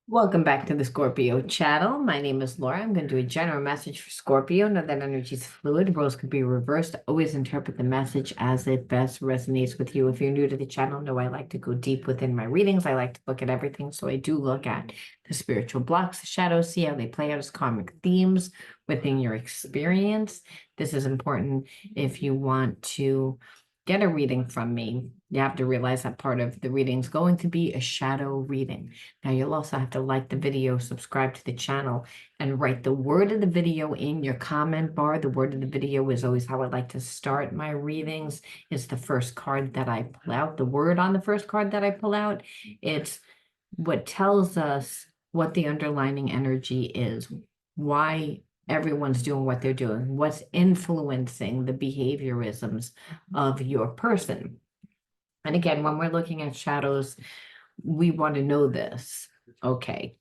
Welcome back to the Scorpio channel. My name is Laura. I'm going to do a general message for Scorpio. Know that energy is fluid. Roles could be reversed. Always interpret the message as it best resonates with you. If you're new to the channel, know I like to go deep within my readings. I like to look at everything. So I do look at the spiritual blocks, the shadows, see how they play out as karmic themes within your experience. This is important if you want to get a reading from me. You have to realize that part of the reading is going to be a shadow reading. Now you'll also have to like the video, subscribe to the channel, and write the word of the video in your comment bar. The word of the video is always how I like to start my readings. It's the first card that I pull out. The word on the first card that I pull out, it's what tells us what the underlying energy is, why everyone's doing what they're doing, what's influencing the behaviorisms of your person. And again, when we're looking at shadows, we want to know this. Okay.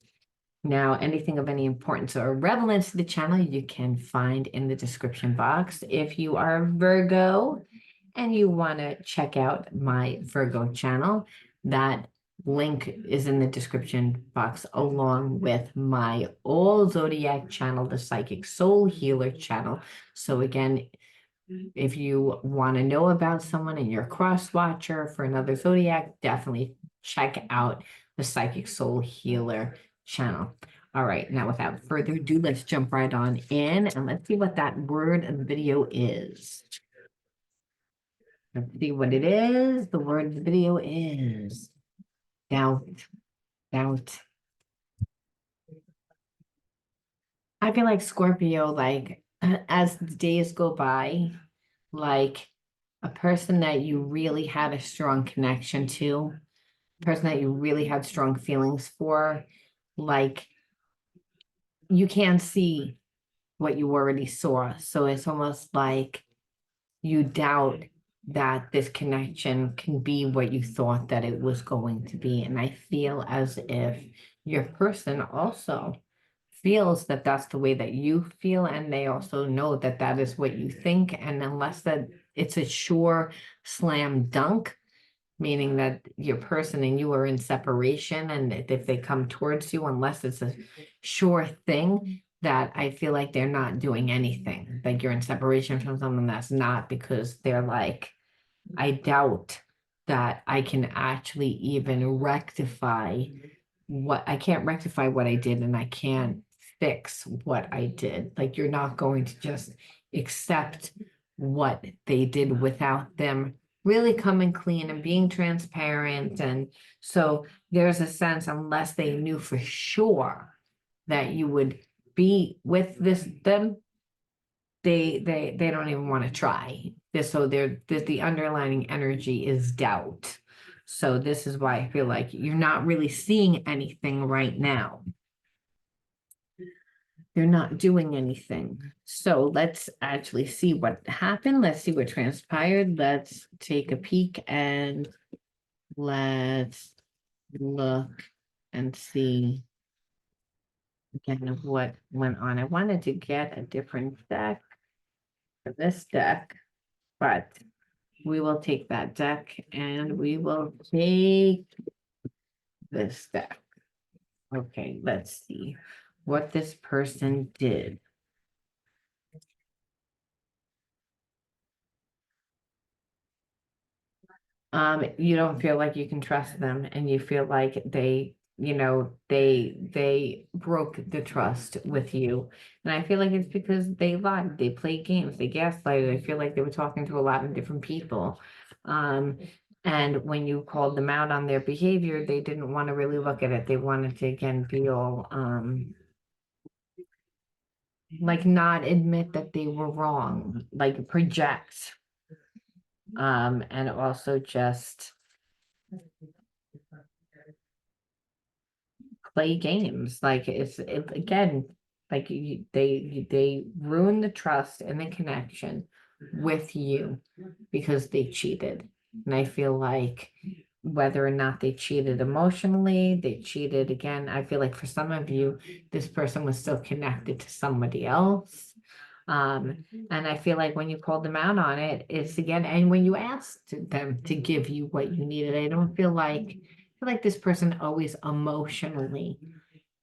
Now, anything of any importance or relevance to the channel, you can find in the description box. If you are Virgo and you want to check out my Virgo channel, that link is in the description box along with my all zodiac channel, the Psychic Soul Healer channel. So again, if you want to know about someone and you're a cross watcher for another zodiac, definitely check out the Psychic Soul Healer channel. All right, now without further ado, let's jump right on in and let's see what that word of the video is. Let's see what it is. The word of the video is doubt, doubt. I feel like Scorpio, like as the days go by, like a person that you really had a strong connection to, a person that you really had strong feelings for, like you can't see what you already saw. So it's almost like you doubt that this connection can be what you thought that it was going to be. And I feel as if your person also feels that that's the way that you feel, and they also know that that is what you think. And unless that it's a sure slam dunk, meaning that your person and you are in separation, and if they come towards you, unless it's a sure thing, that I feel like they're not doing anything. Like you're in separation from someone that's not, because they're like, I doubt that I can actually even rectify what I can't rectify what I did, and I can't fix what I did. Like you're not going to just accept what they did without them really coming clean and being transparent. And so there's a sense, unless they knew for sure that you would be with them, they don't even want to try this. So the underlying energy is doubt. So this is why I feel like you're not really seeing anything right now. They're not doing anything. So let's actually see what happened. Let's see what transpired. Let's take a peek and let's look and see again of what went on. I wanted to get a different deck for this deck, but we will take that deck and we will take this deck. Okay, let's see what this person did. You don't feel like you can trust them, and you feel like they broke the trust with you. And I feel like it's because they lied, they played games, they gaslighted. I feel like they were talking to a lot of different people. Um, and when you called them out on their behavior, they didn't want to really look at it. They wanted to again feel like not admit that they were wrong, like project. And also just play games. Like again, like they ruin the trust and the connection with you because they cheated. And I feel like whether or not they cheated emotionally, they cheated again. I feel like for some of you, this person was still connected to somebody else. And I feel like when you called them out on it, it's again, and when you asked them to give you what you needed, I don't feel like this person always emotionally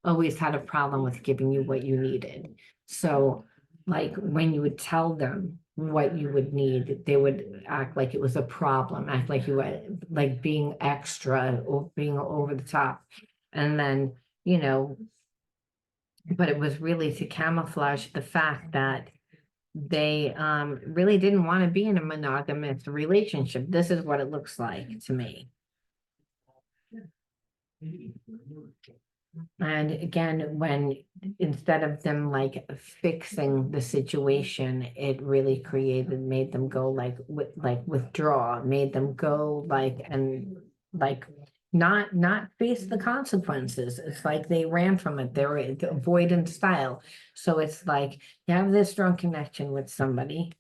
always had a problem with giving you what you needed. So, like when you would tell them what you would need, they would act like it was a problem, act like you were like being extra or being over the top. And then, you know, but it was really to camouflage the fact that they really didn't want to be in a monogamous relationship. This is what it looks like to me. And again, when instead of them like fixing the situation, it really made them go like withdraw, made them go like and like not face the consequences. It's like they ran from it. They're the avoidant style. So it's like you have this strong connection with somebody,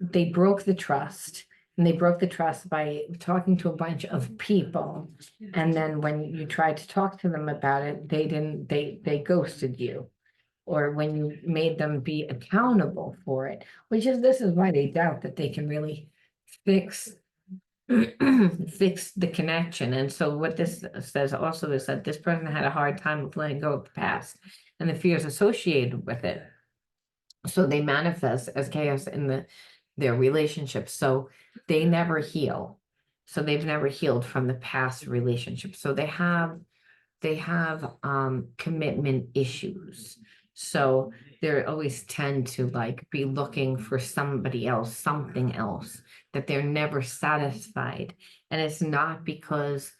they broke the trust. And they broke the trust by talking to a bunch of people. And then when you tried to talk to them about it, they ghosted you. Or when you made them be accountable for it, this is why they doubt that they can really fix fix the connection. And so what this says also is that this person had a hard time of letting go of the past and the fears associated with it. So they manifest as chaos in their relationships. So they never heal. So they've never healed from the past relationship. So they have commitment issues. So they always tend to like be looking for somebody else, something else, that they're never satisfied. And it's not because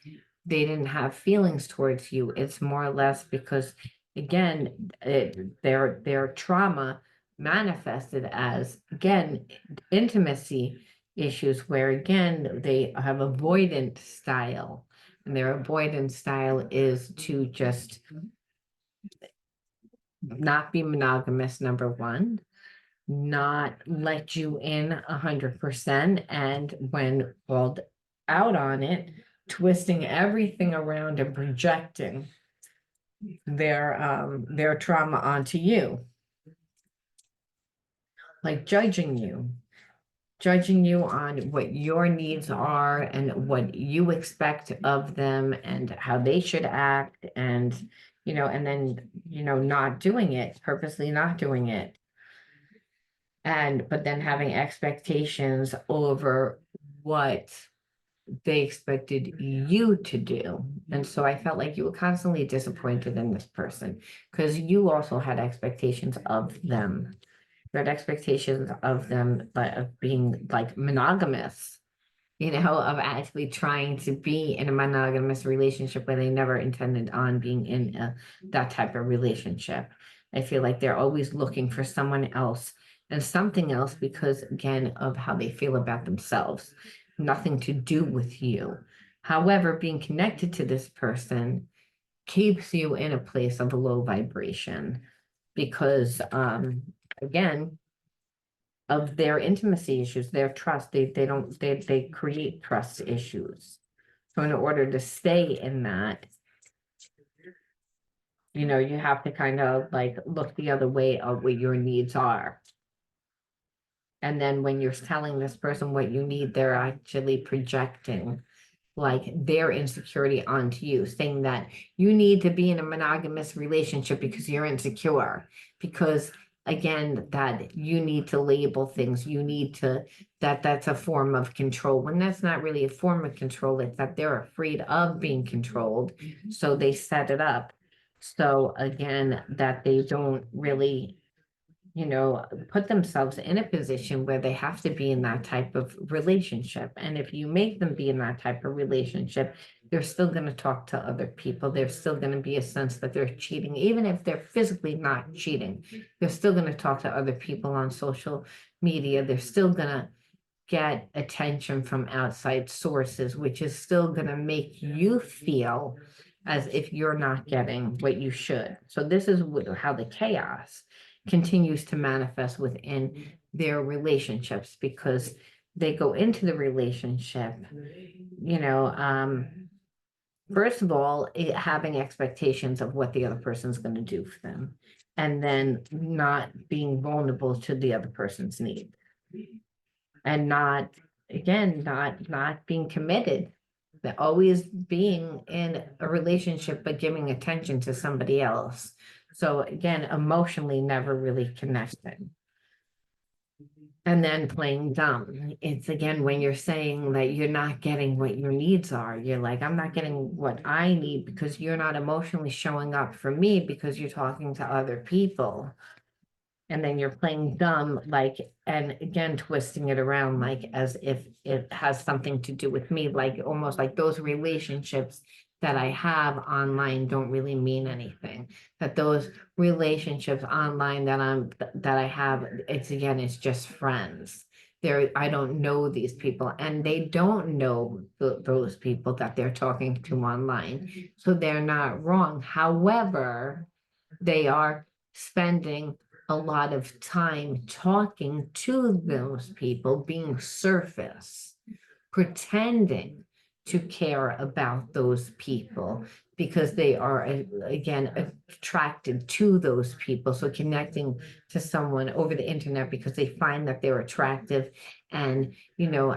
they didn't have feelings towards you. It's more or less because again, their trauma manifested as again intimacy issues where again they have avoidant style, and their avoidance style is to just not be monogamous, number one, not let you in 100%. And when called out on it, twisting everything around and projecting their trauma onto you, like judging you on what your needs are and what you expect of them and how they should act, and and then not doing it, purposely not doing it, and but then having expectations over what they expected you to do. And so I felt like you were constantly disappointed in this person because you also had expectations of them. You had expectations of them, but of being like monogamous, of actually trying to be in a monogamous relationship where they never intended on being in that type of relationship. I feel like they're always looking for someone else and something else because, again, of how they feel about themselves, nothing to do with you. However, being connected to this person keeps you in a place of low vibration because, again, of their intimacy issues, their trust, they create trust issues. So in order to stay in that, you have to kind of like look the other way of what your needs are. And then when you're telling this person what you need, they're actually projecting like their insecurity onto you, saying that you need to be in a monogamous relationship because you're insecure, because again, that you need to label things, you need to, that's a form of control, when that's not really a form of control, it's that they're afraid of being controlled, so they set it up. So again, that they don't really put themselves in a position where they have to be in that type of relationship. And if you make them be in that type of relationship, they're still going to talk to other people. There's still going to be a sense that they're cheating, even if they're physically not cheating. They're still going to talk to other people on social media. They're still going to get attention from outside sources, which is still going to make you feel as if you're not getting what you should. So this is how the chaos continues to manifest within their relationships, because they go into the relationship, first of all, having expectations of what the other person's going to do for them, and then not being vulnerable to the other person's need, and not being committed. They're always being in a relationship, but giving attention to somebody else. So again, emotionally never really connected. And then playing dumb. It's again when you're saying that you're not getting what your needs are. You're like, I'm not getting what I need because you're not emotionally showing up for me because you're talking to other people. And then you're playing dumb, like, and again, twisting it around, like, as if it has something to do with me, like, almost like those relationships that I have online don't really mean anything. That those relationships online that I have, it's just friends. I don't know these people, and they don't know those people that they're talking to online. So they're not wrong. However, they are spending a lot of time talking to those people, being surface, pretending to care about those people because they are, again, attracted to those people. So connecting to someone over the internet because they find that they're attractive and,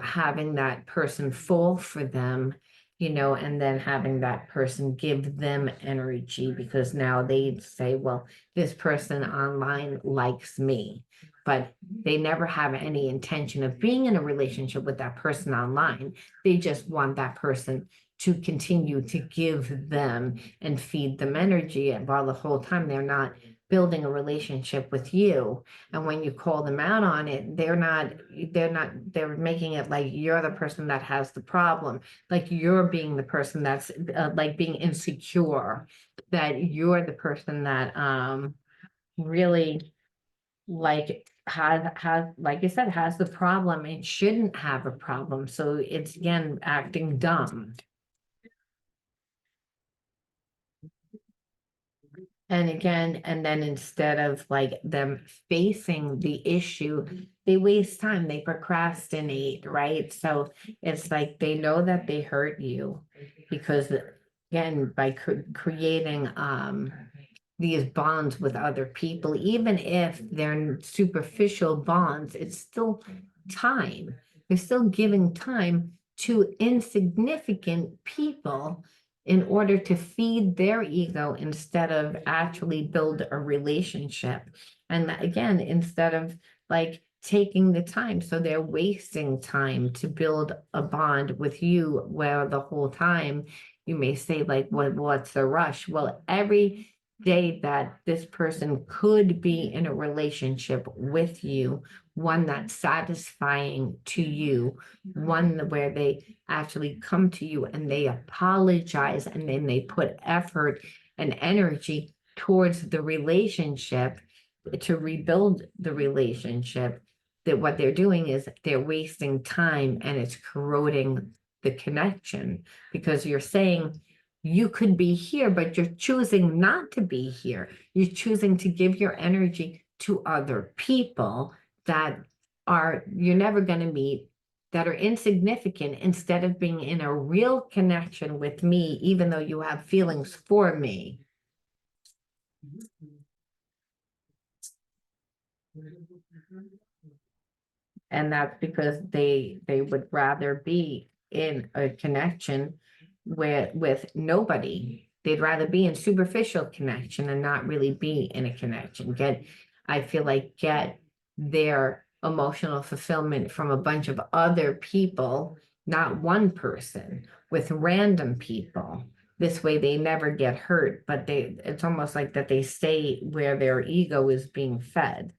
having that person fall for them, and then having that person give them energy because now they say, well, this person online likes me, but they never have any intention of being in a relationship with that person online. They just want that person to continue to give them and feed them energy, and while the whole time they're not building a relationship with you. And when you call them out on it, they're making it like you're the person that has the problem, like you're being the person that's like being insecure, that you're the person that really like has like I said has the problem and shouldn't have a problem. So it's again acting dumb. And again, and then instead of like them facing the issue, they waste time, they procrastinate, right? So it's like they know that they hurt you because again, by creating these bonds with other people, even if they're superficial bonds, it's still time. They're still giving time to insignificant people in order to feed their ego instead of actually build a relationship. And again, instead of like taking the time, so they're wasting time to build a bond with you, where the whole time you may say, like, what's the rush? Well, every day that this person could be in a relationship with you, one that's satisfying to you, one where they actually come to you and they apologize and then they put effort and energy towards the relationship to rebuild the relationship, that what they're doing is they're wasting time and it's corroding the connection because you're saying you could be here, but you're choosing not to be here. You're choosing to give your energy to other people that you're never going to meet, that are insignificant, instead of being in a real connection with me, even though you have feelings for me. And that's because they would rather be in a connection with nobody. They'd rather be in superficial connection and not really be in a connection. I feel like get their emotional fulfillment from a bunch of other people, not one person, with random people. This way they never get hurt, but it's almost like that they stay where their ego is being fed.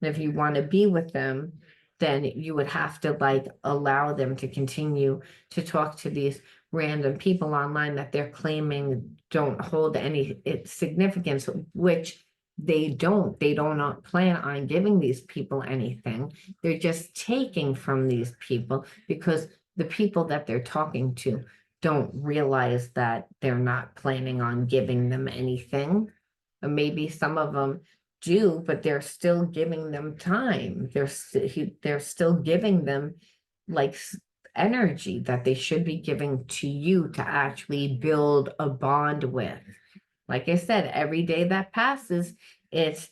And if you want to be with them, then you would have to like allow them to continue to talk to these random people online that they're claiming don't hold any significance, which they don't. They don't plan on giving these people anything. They're just taking from these people because the people that they're talking to don't realize that they're not planning on giving them anything. Or maybe some of them do, but they're still giving them time. They're still giving them like energy that they should be giving to you to actually build a bond with. Like I said, every day that passes, it's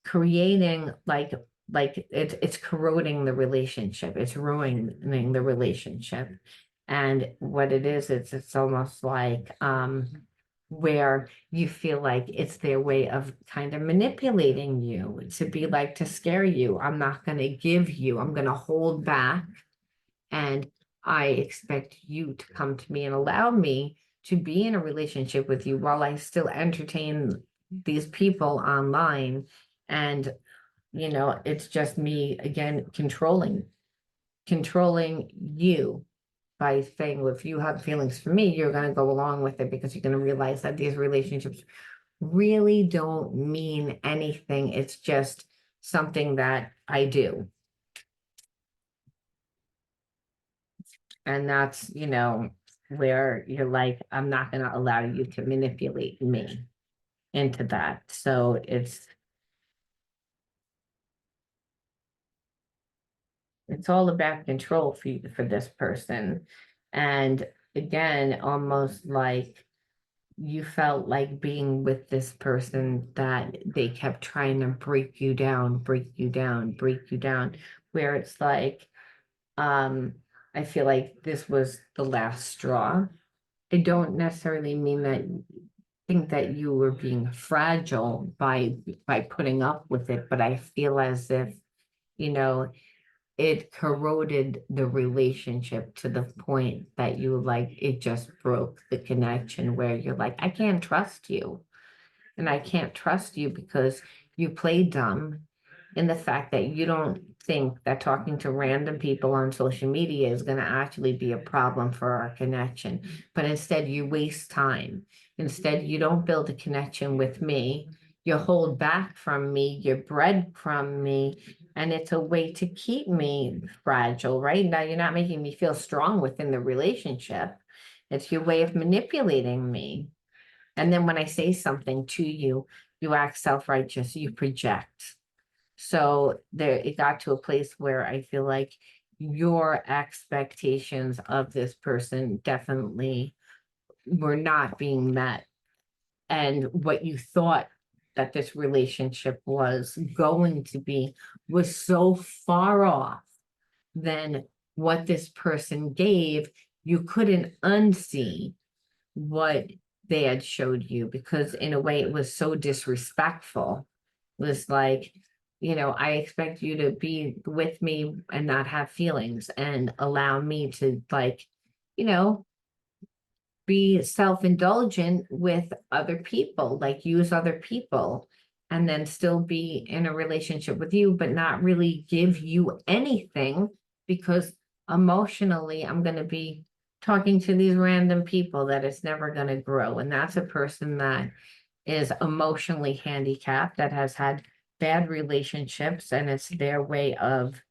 creating like it's corroding the relationship. It's ruining the relationship. And what it is, it's almost like where you feel like it's their way of kind of manipulating you to be like to scare you. I'm not going to give you, I'm going to hold back, and I expect you to come to me and allow me to be in a relationship with you while I still entertain these people online. And, it's just me again controlling you by saying, well, if you have feelings for me, you're going to go along with it because you're going to realize that these relationships really don't mean anything. It's just something that I do. And that's, where you're like, I'm not going to allow you to manipulate me into that. So it's all about control for you, for this person. And again, almost like you felt like being with this person that they kept trying to break you down, break you down, break you down, where it's like, um, I feel like this was the last straw. I don't necessarily mean that think that you were being fragile by putting up with it, but I feel as if, you know, it corroded the relationship to the point that you like it just broke the connection where you're like, I can't trust you. And I can't trust you because you play dumb in the fact that you don't think that talking to random people on social media is going to actually be a problem for our connection. But instead, you waste time. Instead, you don't build a connection with me. You hold back from me, you bread from me, and it's a way to keep me fragile, right? Now, you're not making me feel strong within the relationship. It's your way of manipulating me. And then when I say something to you, you act self-righteous, you project. So there, it got to a place where I feel like your expectations of this person definitely were not being met. And what you thought that this relationship was going to be was so far off than what this person gave. You couldn't unsee what they had showed you because in a way it was so disrespectful. It was like, I expect you to be with me and not have feelings and allow me to like, you know, be self-indulgent with other people, like use other people, and then still be in a relationship with you, but not really give you anything because emotionally I'm going to be talking to these random people that it's never going to grow. And that's a person that is emotionally handicapped, that has had bad relationships, and it's their way of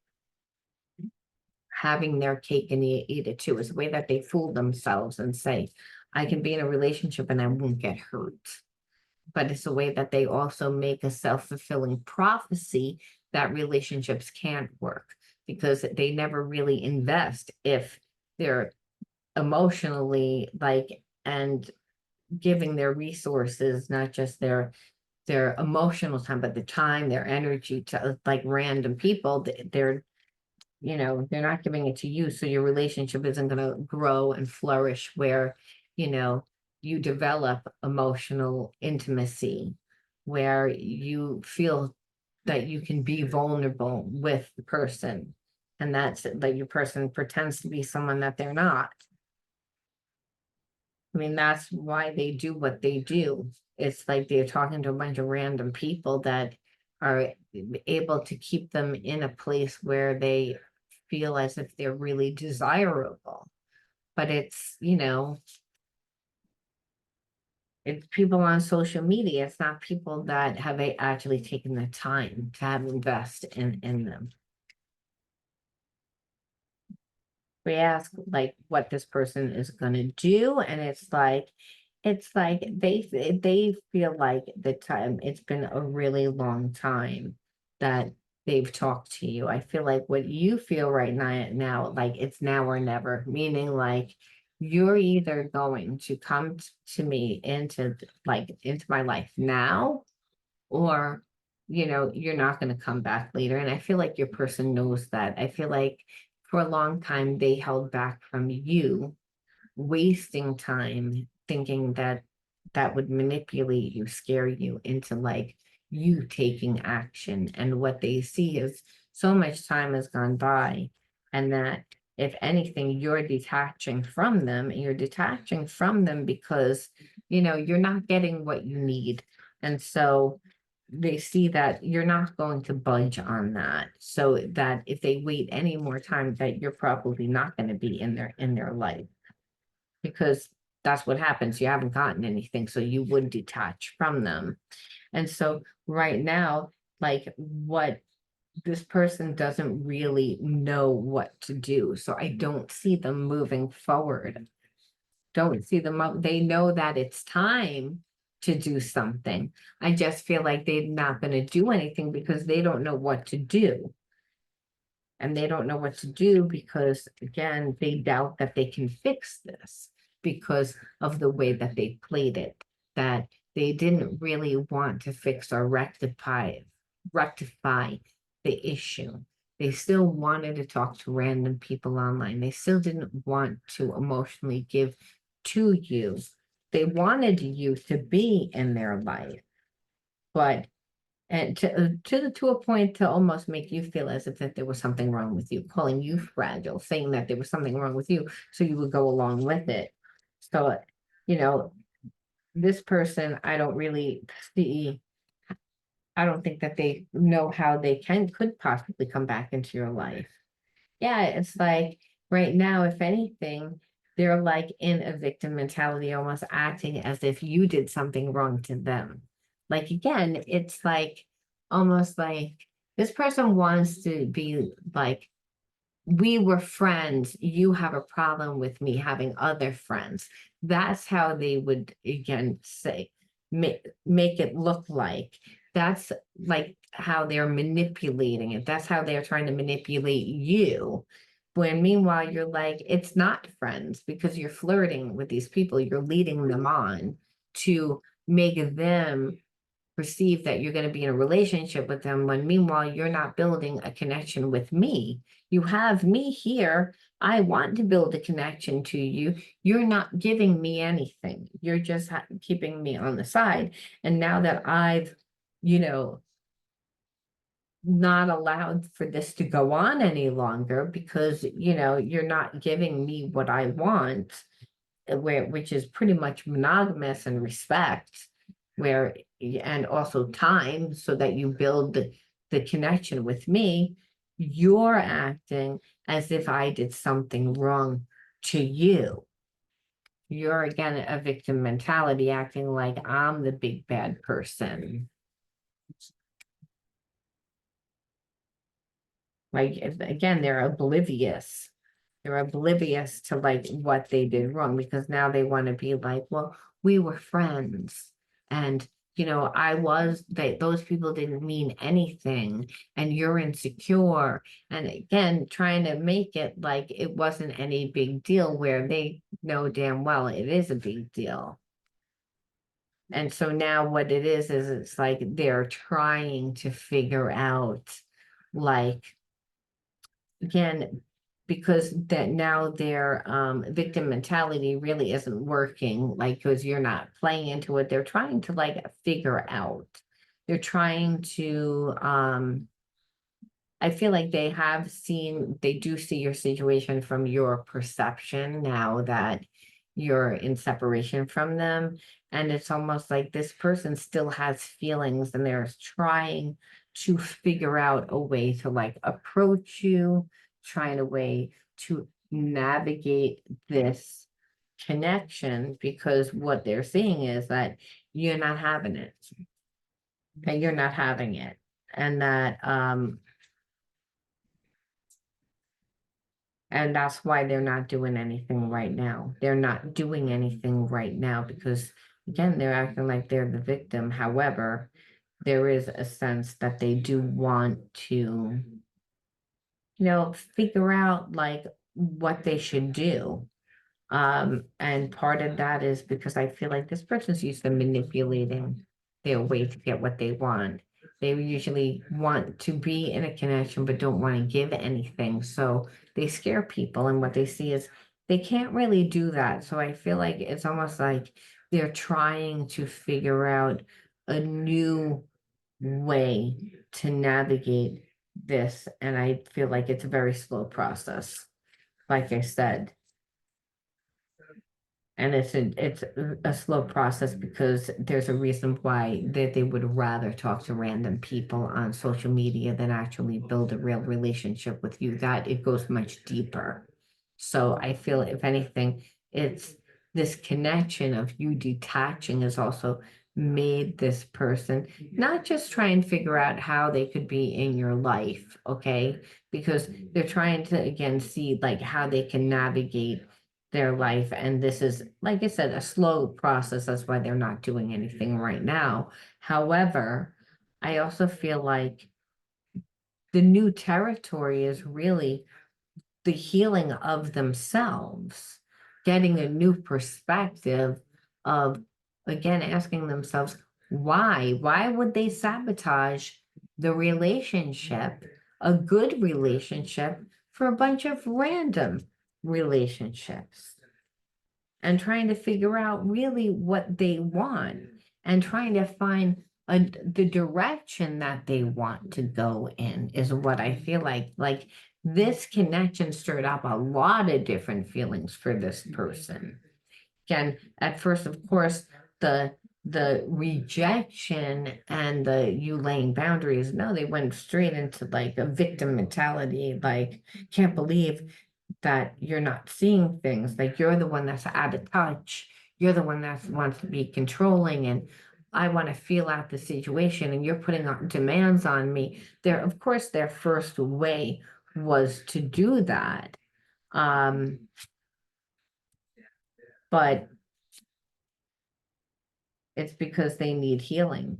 having their cake and eat it too. It's a way that they fool themselves and say, I can be in a relationship and I won't get hurt. But it's a way that they also make a self-fulfilling prophecy that relationships can't work because they never really invest if they're emotionally like and giving their resources, not just their emotional time, but the time, their energy to like random people. They're not giving it to you, so your relationship isn't going to grow and flourish where, you know, you develop emotional intimacy, where you feel that you can be vulnerable with the person, and that's that your person pretends to be someone that they're not. I mean, that's why they do what they do. It's like they're talking to a bunch of random people that are able to keep them in a place where they feel as if they're really desirable. But it's people on social media. It's not people that have actually taken the time to have invest in them. We ask like what this person is going to do, and it's like they feel like the time, it's been a really long time that they've talked to you. I feel like what you feel right now, like it's now or never, meaning like you're either going to come to me into my life now, or you're not going to come back later. And I feel like your person knows that. I feel like for a long time they held back from you, wasting time thinking that that would manipulate you, scare you into like you taking action. And what they see is so much time has gone by, and that if anything, you're detaching from them, and you're detaching from them because, you're not getting what you need. And so they see that you're not going to budge on that. So that if they wait any more time, that you're probably not going to be in their life, because that's what happens. You haven't gotten anything, so you would detach from them. And so right now, like what this person doesn't really know what to do. So I don't see them moving forward. Don't see them up. They know that it's time to do something. I just feel like they're not going to do anything because they don't know what to do. And they don't know what to do because, again, they doubt that they can fix this because of the way that they played it, that they didn't really want to fix or rectify the issue. They still wanted to talk to random people online. They still didn't want to emotionally give to you. They wanted you to be in their life, but and to a point to almost make you feel as if that there was something wrong with you, calling you fragile, saying that there was something wrong with you, so you would go along with it. So, you know, this person, I don't really see. I don't think that they know how they could possibly come back into your life. Yeah, it's like right now, if anything, they're like in a victim mentality, almost acting as if you did something wrong to them. Like again, it's like almost like this person wants to be like, we were friends. You have a problem with me having other friends. That's how they would again say, make it look like. That's like how they're manipulating it. That's how they're trying to manipulate you. When meanwhile, you're like, it's not friends because you're flirting with these people. You're leading them on to make them perceive that you're going to be in a relationship with them when meanwhile you're not building a connection with me. You have me here. I want to build a connection to you. You're not giving me anything. You're just keeping me on the side. And now that I've, you know, not allowed for this to go on any longer because, you're not giving me what I want, which is pretty much monogamous and respect, where and also time so that you build the connection with me, you're acting as if I did something wrong to you. You're again a victim mentality, acting like I'm the big bad person. Like again, they're oblivious to like what they did wrong because now they want to be like, well, we were friends, and I was those people didn't mean anything, and you're insecure, and again trying to make it like it wasn't any big deal where they know damn well it is a big deal. And so now what it is it's like they're trying to figure out, like, again, because that now their victim mentality really isn't working, like because you're not playing into it. They're trying to like figure out. They're trying to I feel like they do see your situation from your perception now that you're in separation from them. And it's almost like this person still has feelings and they're trying to figure out a way to like approach you, trying a way to navigate this connection because what they're seeing is that you're not having it, that you're not having it. And that's why they're not doing anything right now. They're not doing anything right now because, again, they're acting like they're the victim. However, there is a sense that they do want to, figure out like what they should do. And part of that is because I feel like this person's used to manipulating their way to get what they want. They usually want to be in a connection but don't want to give anything. So they scare people. And what they see is they can't really do that. So I feel like it's almost like they're trying to figure out a new way to navigate this. And I feel like it's a very slow process, like I said. And it's a slow process because there's a reason why they would rather talk to random people on social media than actually build a real relationship with you. That it goes much deeper. So I feel if anything, it's this connection of you detaching has also made this person not just try and figure out how they could be in your life, okay? Because they're trying to again see like how they can navigate their life. And this is, like I said, a slow process. That's why they're not doing anything right now. However, I also feel like the new territory is really the healing of themselves, getting a new perspective of, again, asking themselves, why? Why would they sabotage the relationship, a good relationship, for a bunch of random relationships? And trying to figure out really what they want and trying to find the direction that they want to go in is what I feel like. Like this connection stirred up a lot of different feelings for this person. Again, at first, of course, the rejection and the you laying boundaries, no, they went straight into like a victim mentality, like can't believe that you're not seeing things, like you're the one that's out of touch, you're the one that wants to be controlling, and I want to feel out the situation, and you're putting on demands on me. Of course, their first way was to do that. But it's because they need healing.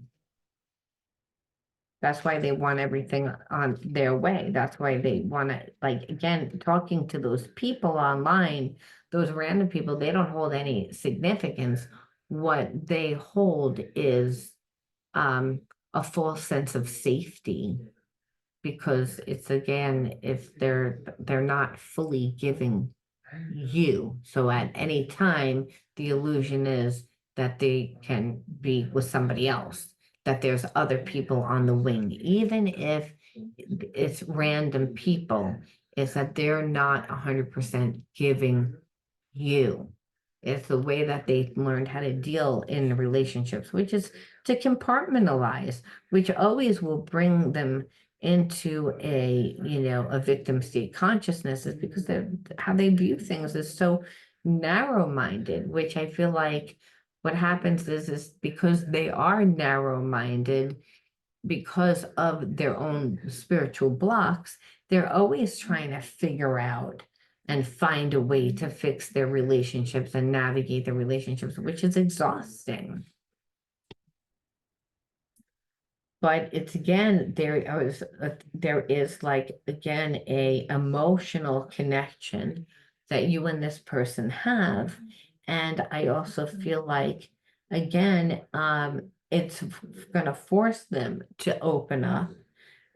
That's why they want everything on their way. That's why they want to, like, again, talking to those people online, those random people, they don't hold any significance. What they hold is a false sense of safety because it's again, if they're not fully giving you. So at any time, the illusion is that they can be with somebody else, that there's other people on the wing, even if it's random people, is that they're not 100% giving you. It's the way that they learned how to deal in relationships, which is to compartmentalize, which always will bring them into a victim state consciousness is because how they view things is so narrow-minded, which I feel like what happens is because they are narrow-minded, because of their own spiritual blocks, they're always trying to figure out and find a way to fix their relationships and navigate the relationships, which is exhausting. But it's again, there is like again a emotional connection that you and this person have. And I also feel like again, it's gonna force them to open up,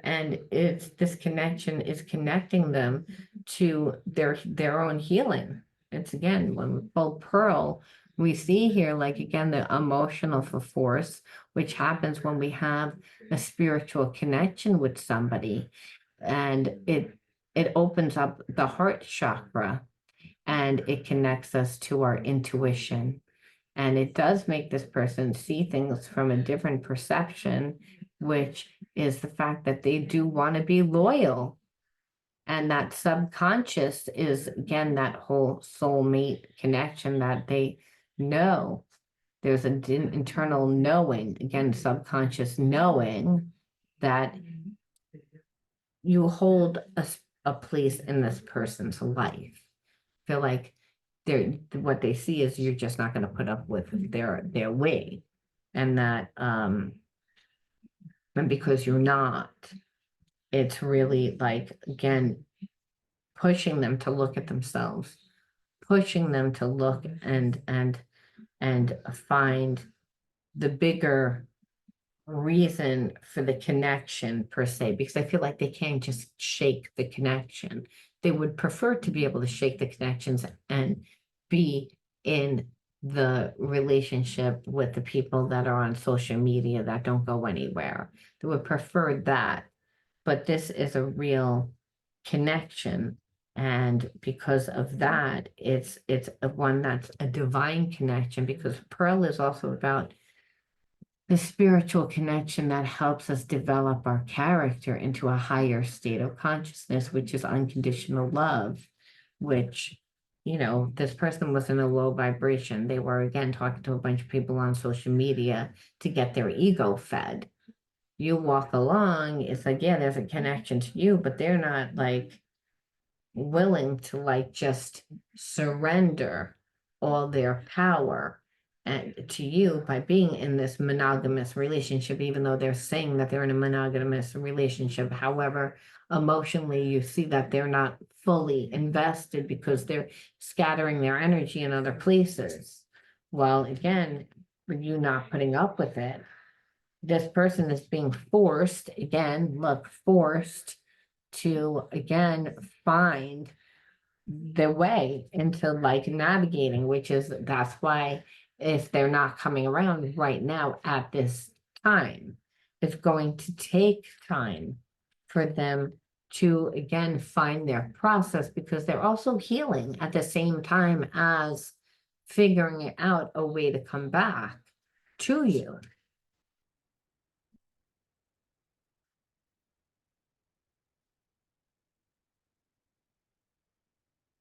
and it's this connection is connecting them to their own healing. It's again when we pull pearl, we see here like again the emotional force, which happens when we have a spiritual connection with somebody, and it opens up the heart chakra and it connects us to our intuition, and it does make this person see things from a different perception, which is the fact that they do want to be loyal. And that subconscious is, again, that whole soulmate connection that they know. There's an internal knowing, again, subconscious knowing that you hold a place in this person's life. Feel like what they see is you're just not going to put up with their way, and that and because you're not, it's really like again pushing them to look at themselves, pushing them to look and find the bigger reason for the connection per se, because I feel like they can't just shake the connection. They would prefer to be able to shake the connections and be in the relationship with the people that are on social media that don't go anywhere. They would prefer that. But this is a real connection. And because of that, it's a one that's a divine connection, because Pearl is also about the spiritual connection that helps us develop our character into a higher state of consciousness, which is unconditional love, which, this person was in a low vibration. They were, again, talking to a bunch of people on social media to get their ego fed. You walk along, it's like, yeah, there's a connection to you, but they're not like willing to like just surrender all their power and to you by being in this monogamous relationship, even though they're saying that they're in a monogamous relationship. However, emotionally, you see that they're not fully invested because they're scattering their energy in other places. Well, again, for you not putting up with it, this person is being forced, again, look, forced to again find their way into like navigating, which is that's why if they're not coming around right now at this time, it's going to take time for them to again find their process, because they're also healing at the same time as figuring out a way to come back to you.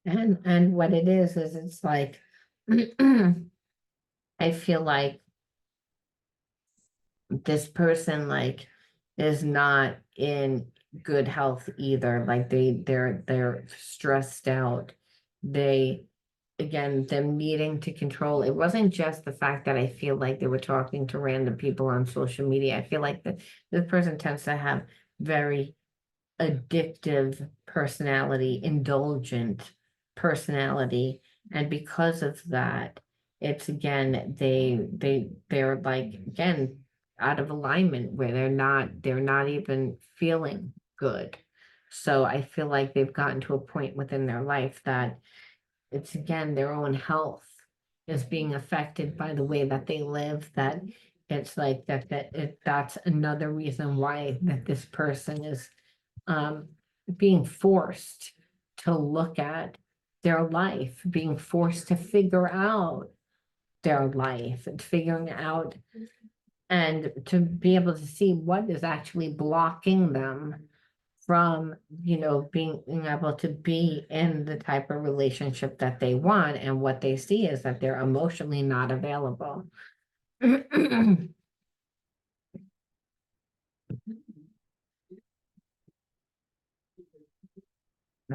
And what it is it's like I feel like this person like is not in good health either. Like they're stressed out. They again them needing to control. It wasn't just the fact that I feel like they were talking to random people on social media. I feel like that this person tends to have very addictive personality, indulgent personality, and because of that, it's again they're like again out of alignment where they're not even feeling good. So I feel like they've gotten to a point within their life that it's again their own health is being affected by the way that they live, that it's like that's another reason why that this person is um, being forced to look at their life, being forced to figure out their life and figuring out and to be able to see what is actually blocking them from, being able to be in the type of relationship that they want. And what they see is that they're emotionally not available. I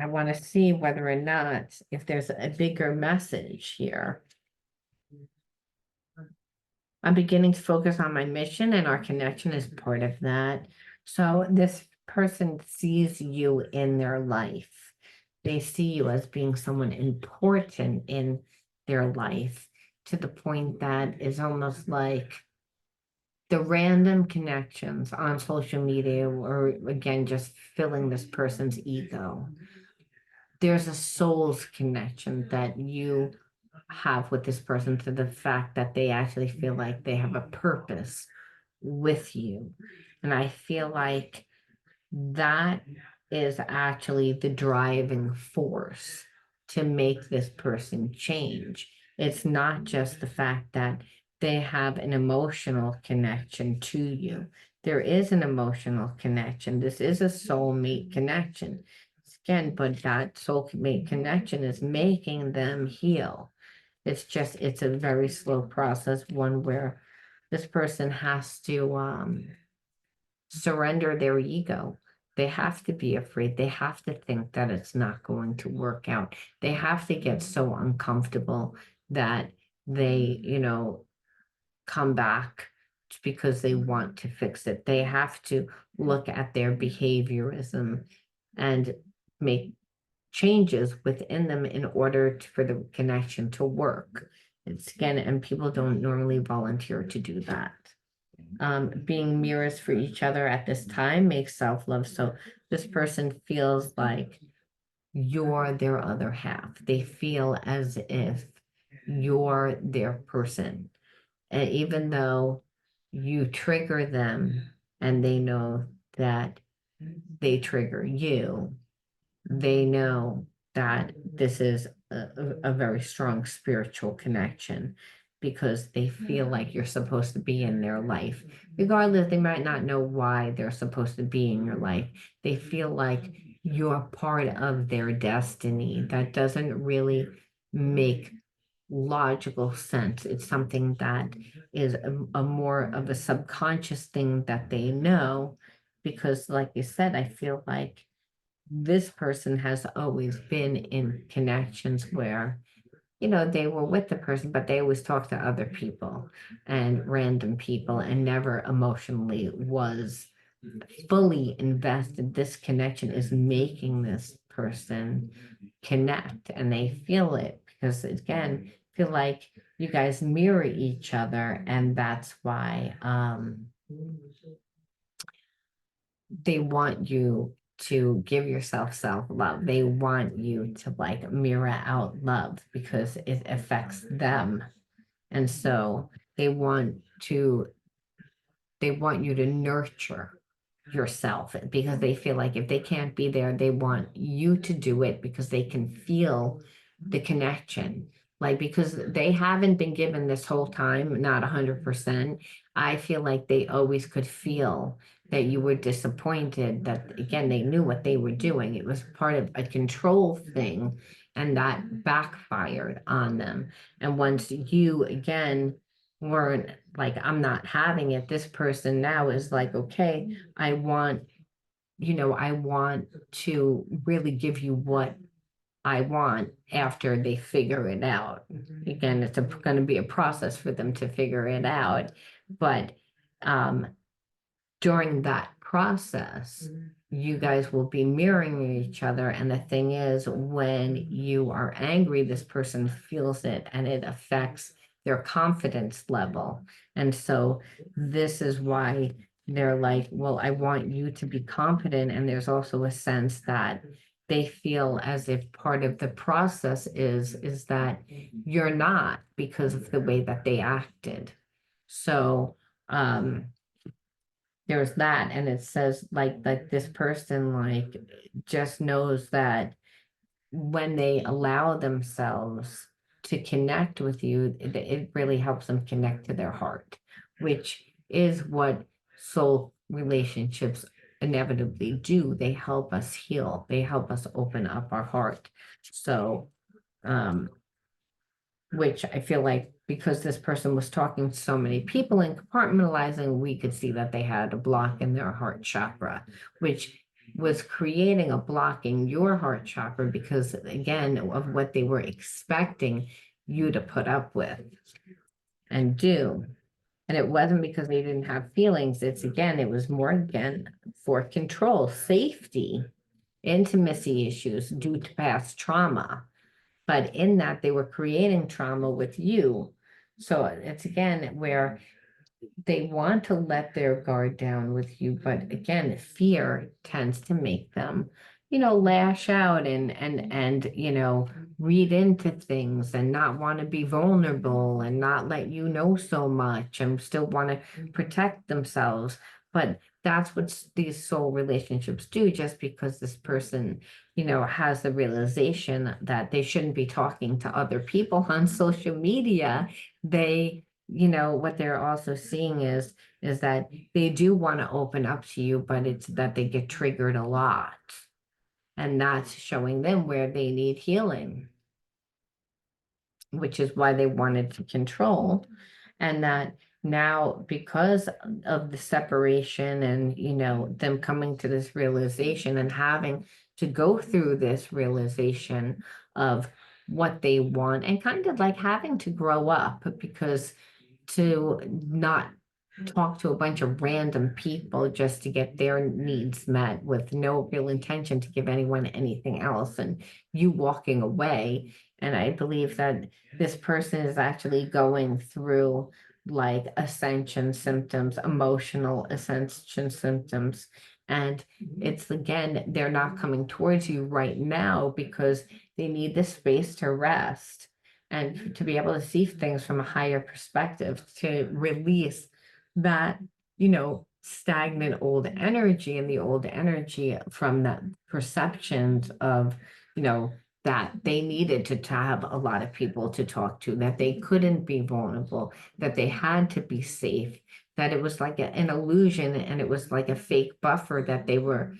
want to see whether or not if there's a bigger message here. I'm beginning to focus on my mission, and our connection is part of that. So this person sees you in their life. They see you as being someone important in their life, to the point that is almost like the random connections on social media, or again, just filling this person's ego. There's a soul's connection that you have with this person, to the fact that they actually feel like they have a purpose with you. And I feel like that is actually the driving force to make this person change. It's not just the fact that they have an emotional connection to you. There is an emotional connection. This is a soulmate connection. Again, but that soulmate connection is making them heal. It's a very slow process, one where this person has to surrender their ego. They have to be afraid. They have to think that it's not going to work out. They have to get so uncomfortable that they, come back because they want to fix it. They have to look at their behaviorism and make changes within them in order for the connection to work. It's again, and people don't normally volunteer to do that. being mirrors for each other at this time makes self-love. So this person feels like you're their other half. They feel as if you're their person. And even though you trigger them and they know that they trigger you, they know that this is a very strong spiritual connection because they feel like you're supposed to be in their life. Regardless, they might not know why they're supposed to be in your life. They feel like you're part of their destiny. That doesn't really make logical sense. It's something that is a more of a subconscious thing that they know because, like you said, I feel like this person has always been in connections where, they were with the person, but they always talked to other people and random people and never emotionally was fully invested. This connection is making this person connect and they feel it because, again, feel like you guys mirror each other, and that's why they want you to give yourself self-love. They want you to like mirror out love because it affects them. And so they want to they want you to nurture yourself because they feel like if they can't be there, they want you to do it because they can feel the connection. Like, because they haven't been given this whole time, not 100%. I feel like they always could feel that you were disappointed, that again, they knew what they were doing. It was part of a control thing, and that backfired on them. And once you again weren't like, I'm not having it, this person now is like, okay, I want, I want to really give you what I want after they figure it out. Again, it's going to be a process for them to figure it out. But um, during that process, you guys will be mirroring each other. And the thing is, when you are angry, this person feels it and it affects their confidence level. And so this is why they're like, well, I want you to be confident. And there's also a sense that they feel as if part of the process is that you're not, because of the way that they acted. So there's that, and it says like this person like just knows that when they allow themselves to connect with you, it really helps them connect to their heart, which is what soul relationships inevitably do. They help us heal, they help us open up our heart. So um which I feel like because this person was talking to so many people and compartmentalizing, we could see that they had a block in their heart chakra, which was creating a block in your heart chakra because, again, of what they were expecting you to put up with and do. And it wasn't because they didn't have feelings. It's again, it was more again for control, safety, intimacy issues due to past trauma. But in that, they were creating trauma with you. So it's again where they want to let their guard down with you, but again, fear tends to make them, lash out and read into things and not want to be vulnerable and not let you know so much and still want to protect themselves. But that's what these soul relationships do. Just because this person, has the realization that they shouldn't be talking to other people on social media, they what they're also seeing is that they do want to open up to you, but it's that they get triggered a lot. And that's showing them where they need healing, which is why they wanted to control. And that now, because of the separation and, them coming to this realization and having to go through this realization of what they want and kind of like having to grow up, because to not talk to a bunch of random people just to get their needs met with no real intention to give anyone anything else, and you walking away. And I believe that this person is actually going through like ascension symptoms, emotional ascension symptoms. And it's again, they're not coming towards you right now because they need the space to rest and to be able to see things from a higher perspective, to release that, stagnant old energy, and the old energy from that perceptions of, that they needed to have a lot of people to talk to, that they couldn't be vulnerable, that they had to be safe, that it was like an illusion, and it was like a fake buffer that they were,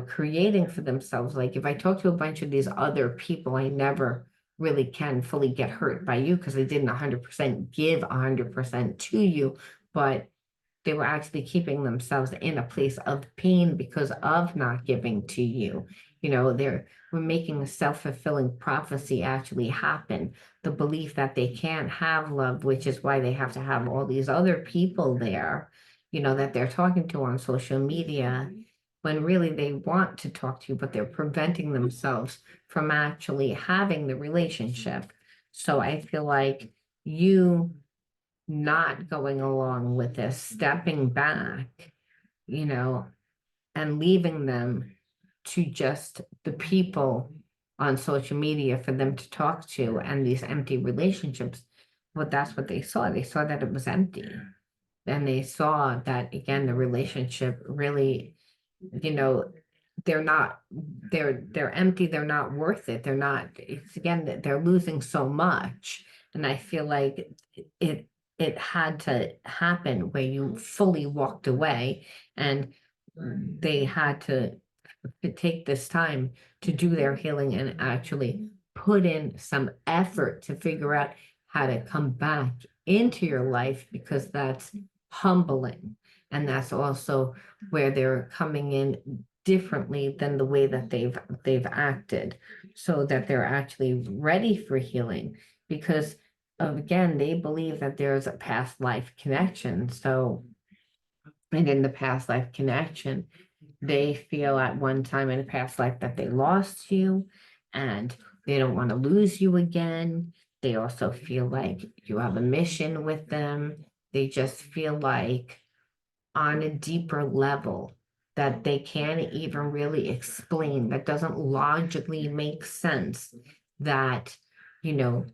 creating for themselves. Like if I talk to a bunch of these other people, I never really can fully get hurt by you because they didn't 100% give 100% to you, but they were actually keeping themselves in a place of pain because of not giving to you. We're making a self-fulfilling prophecy actually happen. The belief that they can't have love, which is why they have to have all these other people there, that they're talking to on social media, when really they want to talk to you, but they're preventing themselves from actually having the relationship. So I feel like you not going along with this, stepping back, you know, and leaving them to just the people on social media for them to talk to, and these empty relationships. But that's what they saw. They saw that it was empty. And they saw that again, the relationship really, you know, they're empty, they're not worth it. They're not, it's again that they're losing so much. And I feel like it it had to happen where you fully walked away, and they had to take this time to do their healing and actually put in some effort to figure out how to come back into your life, because that's humbling. And that's also where they're coming in differently than the way that they've acted, so that they're actually ready for healing, because again, they believe that there's a past life connection. So, and in the past life connection, they feel at one time in a past life that they lost you, and they don't want to lose you again. They also feel like you have a mission with them. They just feel like on a deeper level that they can't even really explain, that doesn't logically make sense, that, you know,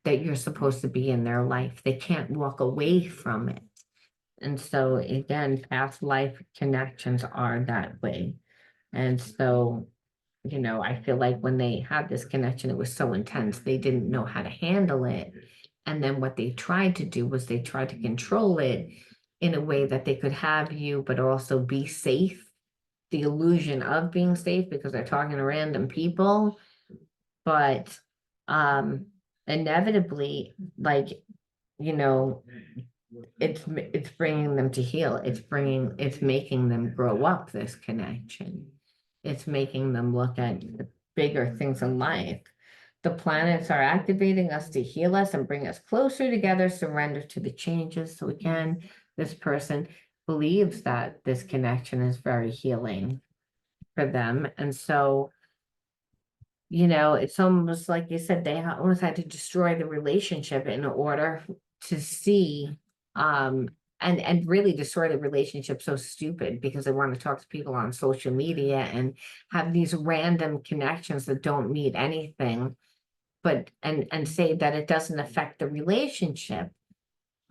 that you're supposed to be in their life. They can't walk away from it. And so again, past life connections are that way. And so, I feel like when they had this connection, it was so intense, they didn't know how to handle it. And then what they tried to do was they tried to control it in a way that they could have you, but also be safe, the illusion of being safe because they're talking to random people. But um inevitably, like, you know, it's bringing them to heal. It's making them grow up, this connection. It's making them look at the bigger things in life. The planets are activating us to heal us and bring us closer together, surrender to the changes. So again, this person believes that this connection is very healing for them. And so, it's almost like you said, they almost had to destroy the relationship in order to see, um, and really destroy the relationship. So stupid because they want to talk to people on social media and have these random connections that don't mean anything, but and say that it doesn't affect the relationship.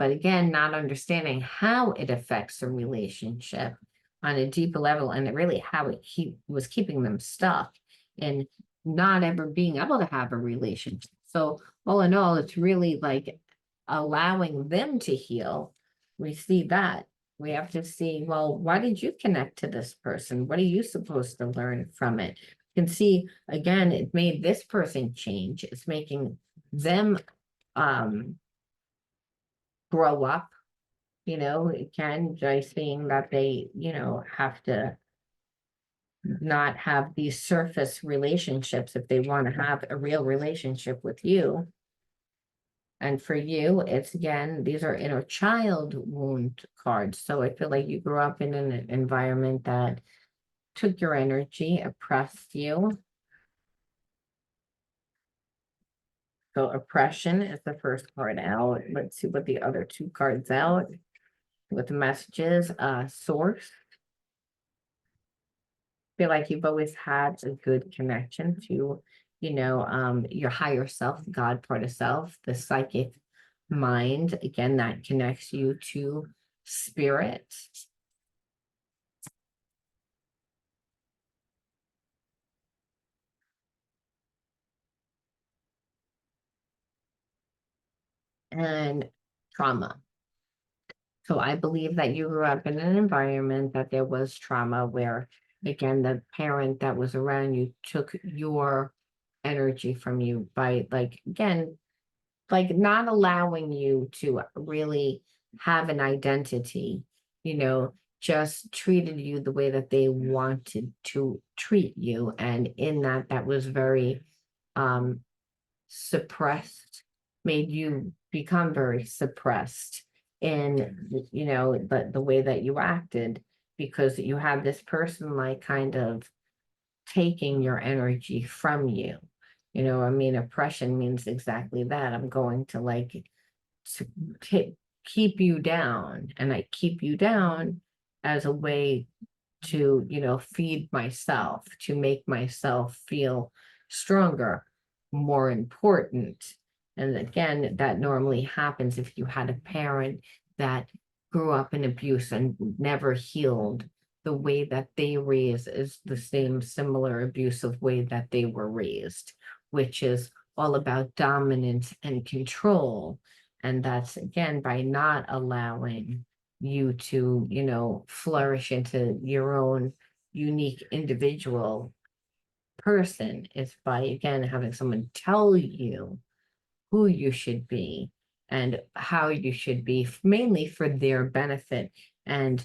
But again, not understanding how it affects the relationship on a deeper level, and really how it was keeping them stuck and not ever being able to have a relationship. So all in all, it's really like allowing them to heal. We see that. We have to see, well, why did you connect to this person? What are you supposed to learn from it? You can see again, it made this person change. It's making them um grow up, it can, by seeing that they, have to not have these surface relationships if they want to have a real relationship with you. And for you, it's again, these are inner child wound cards. So I feel like you grew up in an environment that took your energy, oppressed you. So oppression is the first card out. Let's see what the other two cards out. What the message is. Source. Feel like you've always had a good connection to, your higher self, God part of self, the psychic mind. Again, that connects you to spirit. And trauma. So I believe that you grew up in an environment that there was trauma where, again, the parent that was around you took your energy from you by, like, again, like not allowing you to really have an identity, just treated you the way that they wanted to treat you. And in that, that was very um suppressed, made you become very suppressed in, the way that you acted, because you had this person like kind of taking your energy from you. I mean, oppression means exactly that. I'm going to like to keep you down, and I keep you down as a way to, feed myself, to make myself feel stronger, more important. And again, that normally happens if you had a parent that grew up in abuse and never healed. The way that they raise is the same similar abusive way that they were raised, which is all about dominance and control. And that's again by not allowing you to, flourish into your own unique individual person, is by again having someone tell you who you should be and how you should be, mainly for their benefit. And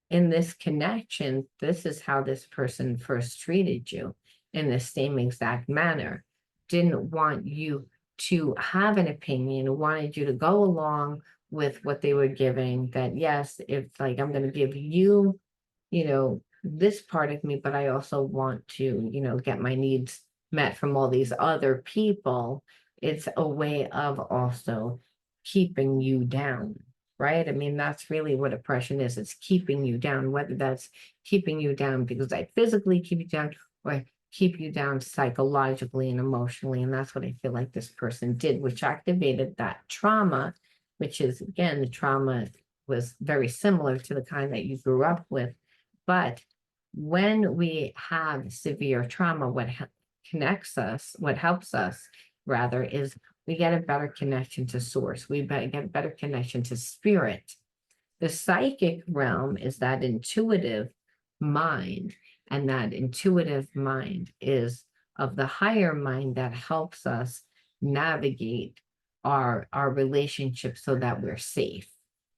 in this connection, this is how this person first treated you in the same exact manner. Didn't want you to have an opinion, wanted you to go along with what they were giving. That, yes, if like I'm going to give you, this part of me, but I also want to, get my needs met from all these other people. It's a way of also keeping you down, right? I mean, that's really what oppression is. It's keeping you down, whether that's keeping you down because I physically keep you down or keep you down psychologically and emotionally. And that's what I feel like this person did, which activated that trauma, which is, again, the trauma was very similar to the kind that you grew up with. But when we have severe trauma, what connects us, what helps us rather, is we get a better connection to source. We get a better connection to spirit. The psychic realm is that intuitive mind, and that intuitive mind is of the higher mind that helps us navigate our relationship so that we're safe.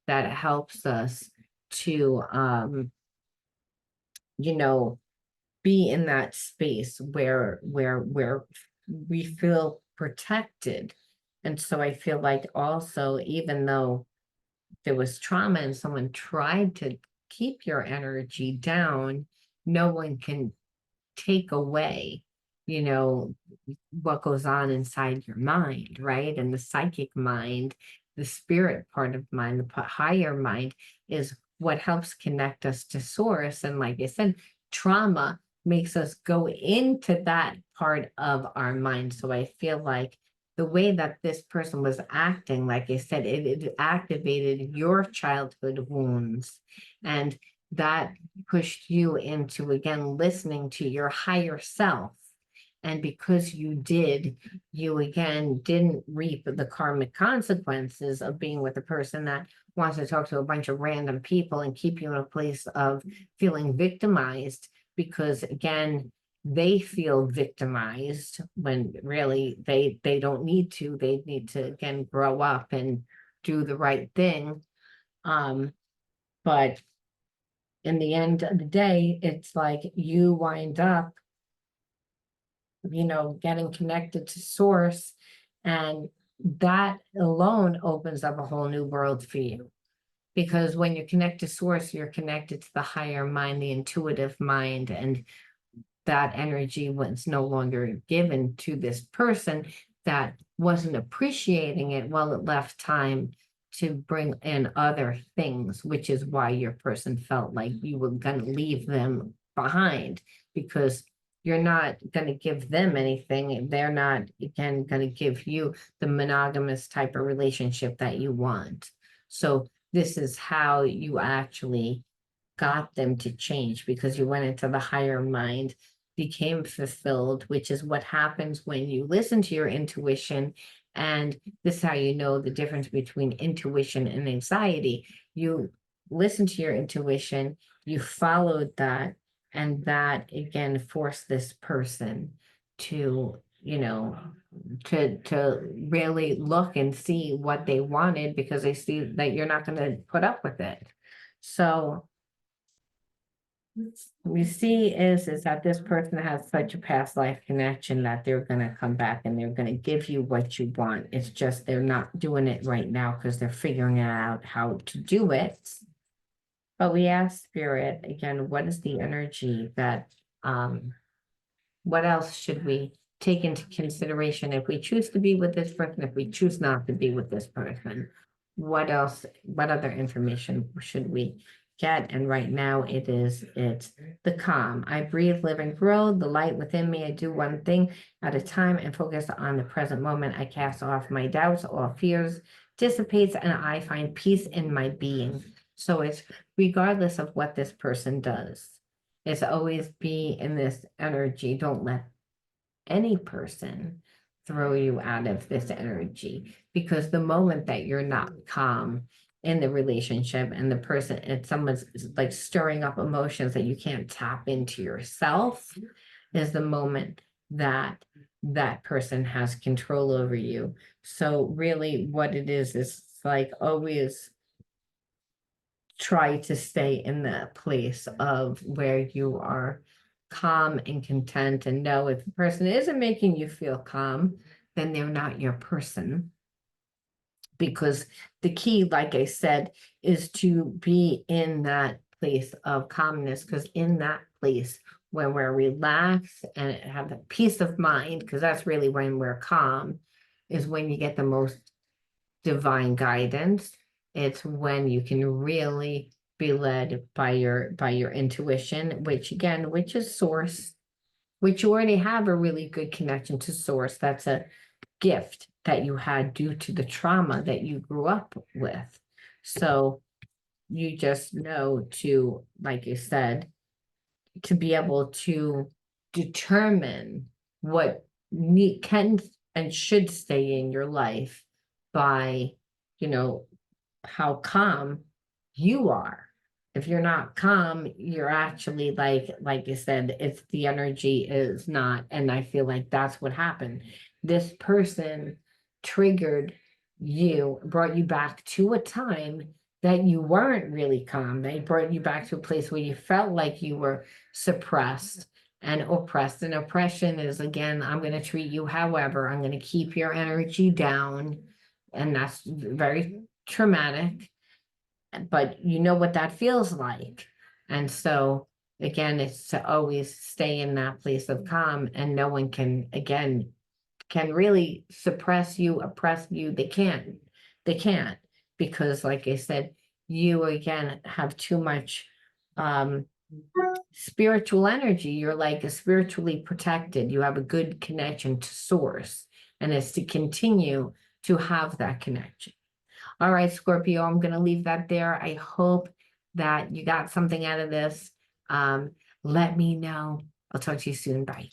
That helps us to you know, be in that space where we feel protected. And so I feel like also, even though there was trauma and someone tried to keep your energy down, no one can take away, you know, what goes on inside your mind, right? And the psychic mind, the spirit part of mind, the higher mind is what helps connect us to source. And like I said, trauma makes us go into that part of our mind. So I feel like the way that this person was acting, like I said, it activated your childhood wounds. And that pushed you into, again, listening to your higher self. And because you did, you again didn't reap the karmic consequences of being with a person that wants to talk to a bunch of random people and keep you in a place of feeling victimized, because again, they feel victimized when really they don't need to. They need to again grow up and do the right thing. But in the end of the day, it's like you wind up, getting connected to source, and that alone opens up a whole new world for you. Because when you connect to source, you're connected to the higher mind, the intuitive mind, and that energy was no longer given to this person, that wasn't appreciating it, well, it left time to bring in other things, which is why your person felt like you were going to leave them behind, because you're not going to give them anything. They're not, again, going to give you the monogamous type of relationship that you want. So this is how you actually got them to change, because you went into the higher mind, became fulfilled, which is what happens when you listen to your intuition. And this is how you know the difference between intuition and anxiety. You listen to your intuition, you followed that, and that again forced this person to, to really look and see what they wanted, because they see that you're not going to put up with it. So we see is that this person has such a past life connection that they're gonna come back and they're gonna give you what you want. It's just they're not doing it right now because they're figuring out how to do it. But we ask Spirit again, what is the energy that what else should we take into consideration if we choose to be with this person, if we choose not to be with this person? What else, what other information should we get? And right now it's the calm. I breathe, live, and grow. The light within me, I do one thing at a time and focus on the present moment. I cast off my doubts, all fears dissipates, and I find peace in my being. So it's regardless of what this person does. It's always be in this energy. Don't let any person throw you out of this energy, because the moment that you're not calm in the relationship and the person and someone's like stirring up emotions that you can't tap into yourself, is the moment that that person has control over you. So really what it is like always try to stay in that place of where you are calm and content, and know if the person isn't making you feel calm, then they're not your person. Because the key, like I said, is to be in that place of calmness, because in that place when we're relaxed and have a peace of mind, because that's really when we're calm, is when you get the most divine guidance. It's when you can really be led by your intuition, which is source, which you already have a really good connection to source. That's a gift that you had due to the trauma that you grew up with. So you just know to, like you said, to be able to determine what can and should stay in your life by, you know, how calm you are. If you're not calm, you're actually like you said, it's the energy is not, and I feel like that's what happened. This person triggered you, brought you back to a time that you weren't really calm. They brought you back to a place where you felt like you were suppressed and oppressed. And oppression is, again, I'm going to treat you however, I'm going to keep your energy down. And that's very traumatic, but you know what that feels like. And so, again, it's to always stay in that place of calm, and no one can, again, can really suppress you, oppress you. They can't, because like I said, you again have too much um spiritual energy. You're like a spiritually protected. You have a good connection to source, and it's to continue to have that connection. All right, Scorpio, I'm going to leave that there. I hope that you got something out of this. Let me know. I'll talk to you soon. Bye.